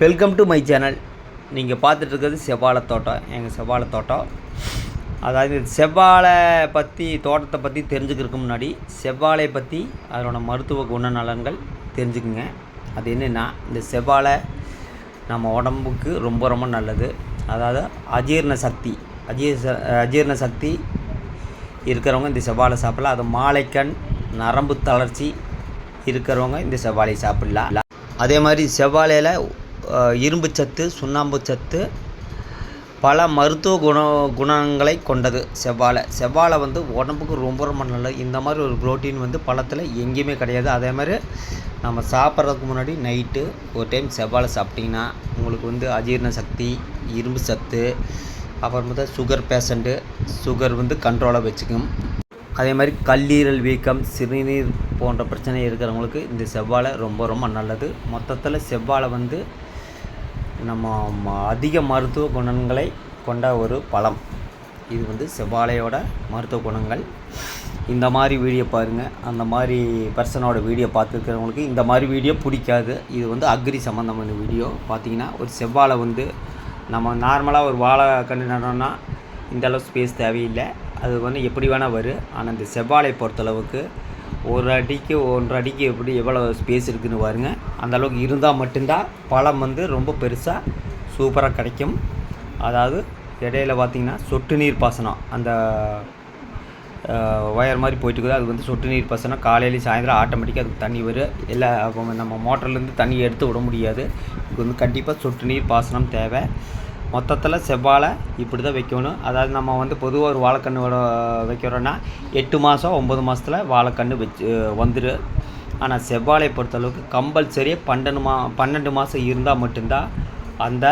Welcome to my channel. நீங்கள் பார்த்துட்ருக்கிறது செவ்வாழை தோட்டம், எங்கள் செவ்வாழை தோட்டம். அதாவது செவ்வாழை பற்றி, தோட்டத்தை பற்றி தெரிஞ்சுக்கிறதுக்கு முன்னாடி செவ்வாழை பற்றி அதனோட மருத்துவ குணநலன்கள் தெரிஞ்சுக்குங்க. அது என்னென்னா, இந்த செவ்வாழை நம்ம உடம்புக்கு ரொம்ப ரொம்ப நல்லது. அதாவது அஜீரண சக்தி இருக்கிறவங்க இந்த செவ்வாழை சாப்பிடலாம். அது மாலைக்கண், நரம்பு தளர்ச்சி இருக்கிறவங்க இந்த செவ்வாழை சாப்பிடலாம். அதே மாதிரி செவ்வாழையில் இரும்பு சத்து, சுண்ணாம்பு சத்து, பல மருத்துவ குணங்களை கொண்டது செவ்வாழை வந்து உடம்புக்கு ரொம்ப ரொம்ப நல்லது. இந்த மாதிரி ஒரு புரோட்டீன் வந்து பழத்தில் எங்கேயுமே கிடையாது. அதே மாதிரி நம்ம சாப்பிட்றதுக்கு முன்னாடி நைட்டு ஒரு டைம் செவ்வாழை சாப்பிட்டிங்கன்னா உங்களுக்கு வந்து அஜீரண சக்தி, இரும்பு சத்து, அப்புறமேட்டா சுகர் பேஷண்ட்டு சுகர் வந்து கண்ட்ரோலாக வச்சுக்கும். அதே மாதிரி கல்லீரல் வீக்கம், சிறுநீர் போன்ற பிரச்சனை இருக்கிறவங்களுக்கு இந்த செவ்வாழை ரொம்ப ரொம்ப நல்லது. மொத்தத்தில் செவ்வாழை வந்து நம்ம அதிக மருத்துவ குணங்களை கொண்ட ஒரு பழம். இது வந்து செவ்வாழையோட மருத்துவ குணங்கள். இந்த மாதிரி வீடியோ பாருங்கள். அந்த மாதிரி பர்சனோட வீடியோ பார்த்துருக்கிறவங்களுக்கு இந்த மாதிரி வீடியோ பிடிக்காது. இது வந்து அக்ரி சம்மந்தமான வீடியோ. பார்த்திங்கன்னா ஒரு செவ்வாழை வந்து நம்ம நார்மலாக ஒரு வாழை கன்று நடோன்னா இந்தளவு ஸ்பேஸ் தேவையில்லை. அது வந்து எப்படி வேணால் வரும். ஆனால் இந்த செவ்வாழை பொறுத்தளவுக்கு 1 அடிக்கு 1.5 அடிக்கு எவ்வளோ ஸ்பேஸ் இருக்குதுன்னு பாருங்க. அந்தளவுக்கு இருந்தால் மட்டும்தான் பழம் வந்து ரொம்ப பெருசாக சூப்பராக கிடைக்கும். அதாவது இடையில பார்த்திங்கன்னா சொட்டு நீர் பாசனம், அந்த ஒயர் மாதிரி போயிட்டு இருக்குது. அது வந்து சொட்டு நீர் பாசனம் காலையிலேயும் சாயந்தரம் ஆட்டோமேட்டிக்காக அதுக்கு தண்ணி வரும். இல்லை நம்ம மோட்டர்லேருந்து தண்ணி எடுத்து விட முடியாது. இதுக்கு வந்து கண்டிப்பாக சொட்டு நீர் பாசனம் தேவை. மொத்தத்தில் செவ்வாழை இப்படி தான் வைக்கணும். அதாவது நம்ம வந்து பொதுவாக ஒரு வாழைக்கன்று வைக்கிறோன்னா 8 மாதம் 9 மாதத்தில் வாழைக்கன்று வந்துடும். ஆனால் செவ்வாழை பொறுத்தளவுக்கு கம்பல்சரி 12 மாதம் இருந்தால் மட்டும்தான் அந்த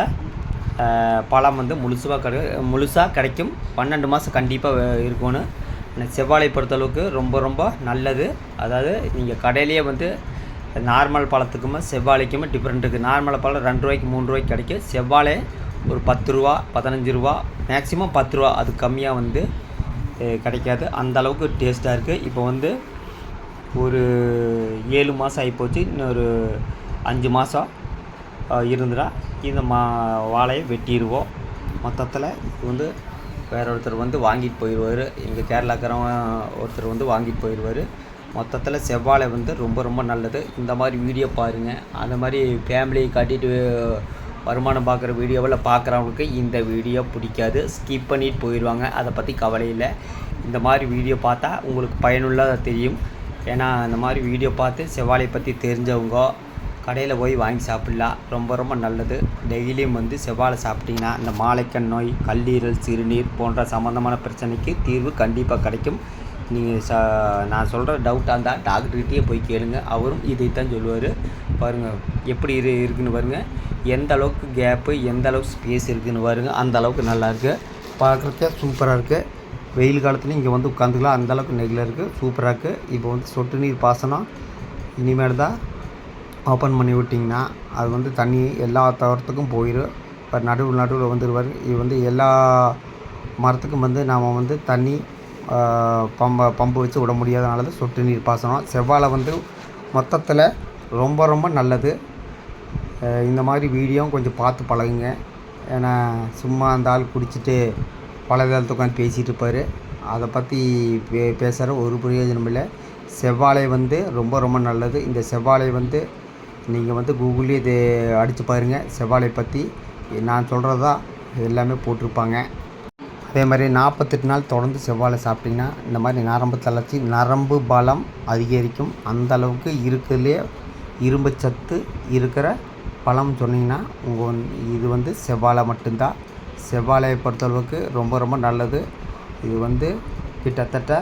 பழம் வந்து முழுசாக கிடைக்கும். 12 மாதம் கண்டிப்பாக இருக்கணும். ஆனால் செவ்வாழை பொறுத்தளவுக்கு ரொம்ப ரொம்ப நல்லது. அதாவது நீங்கள் கடையிலேயே வந்து நார்மல் பழத்துக்குமே செவ்வாழைக்குமே டிஃப்ரெண்ட் இருக்குது. நார்மல் பழம் 2 ரூபாய்க்கு 3 ரூபாய்க்கு கிடைக்கும். செவ்வாழை ஒரு 10 ரூபா, 15 ரூபா, மேக்ஸிமம் 10 ரூபா, அது கம்மியாக வந்து கிடைக்காது. அந்தளவுக்கு டேஸ்ட்டாக இருக்குது. இப்போ வந்து ஒரு 7 மாதம் ஆகிப்போச்சு. இன்னொரு 5 மாதம் இருந்துடா இந்த வாழையை வெட்டிடுவோம். மொத்தத்தில் இது வந்து வேற ஒருத்தர் வந்து வாங்கிட்டு போயிடுவார். எங்கள் கேரளாக்காரன் ஒருத்தர் வந்து வாங்கிட்டு போயிடுவார். மொத்தத்தில் செவ்வாழை வந்து ரொம்ப ரொம்ப நல்லது. இந்த மாதிரி வீடியோ பாருங்கள். அந்த மாதிரி ஃபேமிலியை காட்டிட்டு வருமானம் பார்க்குற வீடியோவில் பார்க்குறவங்களுக்கு இந்த வீடியோ பிடிக்காது, ஸ்கிப் பண்ணிட்டு போயிடுவாங்க. அதை பற்றி கவலை இல்லை. இந்த மாதிரி வீடியோ பார்த்தா உங்களுக்கு பயனுள்ளதாக தெரியும். ஏன்னா இந்த மாதிரி வீடியோ பார்த்து செவ்வாழை பற்றி தெரிஞ்சவங்க கடையில் போய் வாங்கி சாப்பிட்லாம். ரொம்ப ரொம்ப நல்லது. டெய்லியும் வந்து செவ்வாழை சாப்பிட்டிங்கன்னா இந்த மாலைக்கண் நோய், கல்லீரல், சிறுநீர் போன்ற சம்மந்தமான பிரச்சனைக்கு தீர்வு கண்டிப்பாக கிடைக்கும். நீங்கள் நான் சொல்கிற டவுட்டாக இருந்தால் டாக்டர்கிட்டயே போய் கேளுங்க. அவரும் இதைத்தான் சொல்லுவார். பாருங்கள் எப்படி இருக்குதுன்னு பாருங்கள். எந்த அளவுக்கு கேப்பு, எந்த அளவுக்கு ஸ்பேஸ் இருக்குதுன்னு பாருங்கள். அந்த அளவுக்கு நல்லாயிருக்கு. பார்க்குறதுக்கே சூப்பராக இருக்குது. வெயில் காலத்துலையும் இங்கே வந்து உட்காந்துக்கலாம். அந்தளவுக்கு நெகில் இருக்குது, சூப்பராக இருக்குது. இப்போ வந்து சொட்டு நீர் பாசனம் இனிமேல் தான் ஓப்பன் பண்ணி விட்டிங்கன்னா அது வந்து தண்ணி எல்லா தோட்டத்துக்கும் போயிடும். இப்போ நடுவில் வந்துடுவார். இது வந்து எல்லா மரத்துக்கும் வந்து நாம் வந்து தண்ணி பம்பு வச்சு விட முடியாதனால தான் சொட்டு நீர் பாசனம். செவ்வாழை வந்து மொத்தத்தில் ரொம்ப ரொம்ப நல்லது. இந்த மாதிரி வீடியோவும் கொஞ்சம் பார்த்து பழகுங்க. ஏன்னா சும்மா அந்த ஆள் குடிச்சிட்டு பழகாலத்து உட்காந்து பேசிகிட்டு இருப்பார். அதை பற்றி பேசுகிற ஒரு பிரயோஜனம் இல்லை. செவ்வாழை வந்து ரொம்ப ரொம்ப நல்லது. இந்த செவ்வாழை வந்து நீங்கள் வந்து கூகுள்லேயே இது அடித்து பாருங்கள். செவ்வாழை பற்றி நான் சொல்கிறது தான் எல்லாமே போட்டிருப்பாங்க. அதே மாதிரி 48 நாள் தொடர்ந்து செவ்வாழை சாப்பிட்டிங்கன்னா இந்த மாதிரி நரம்பு தளர்ச்சி, நரம்பு பலம் அதிகரிக்கும். அந்தளவுக்கு இருக்கிறதுலே இரும்பு சத்து இருக்கிற பழம் சொன்னிங்கன்னா இது வந்து செவ்வாழை மட்டும்தான். செவ்வாழையை பொறுத்தளவுக்கு ரொம்ப ரொம்ப நல்லது. இது வந்து கிட்டத்தட்ட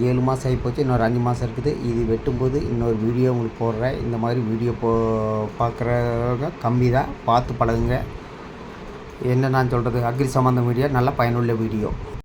7 மாதம் ஆகிப்போச்சு. இன்னொரு 5 மாதம் இருக்குது. இது வெட்டும்போது இன்னொரு வீடியோ உங்களுக்கு போடுறேன். இந்த மாதிரி வீடியோ பார்க்குறவங்க கம்மி தான். பார்த்து பழகுங்க. என்ன நான் சொல்கிறது, அக்ரி சம்மந்த வீடியோ நல்ல பயனுள்ள வீடியோ.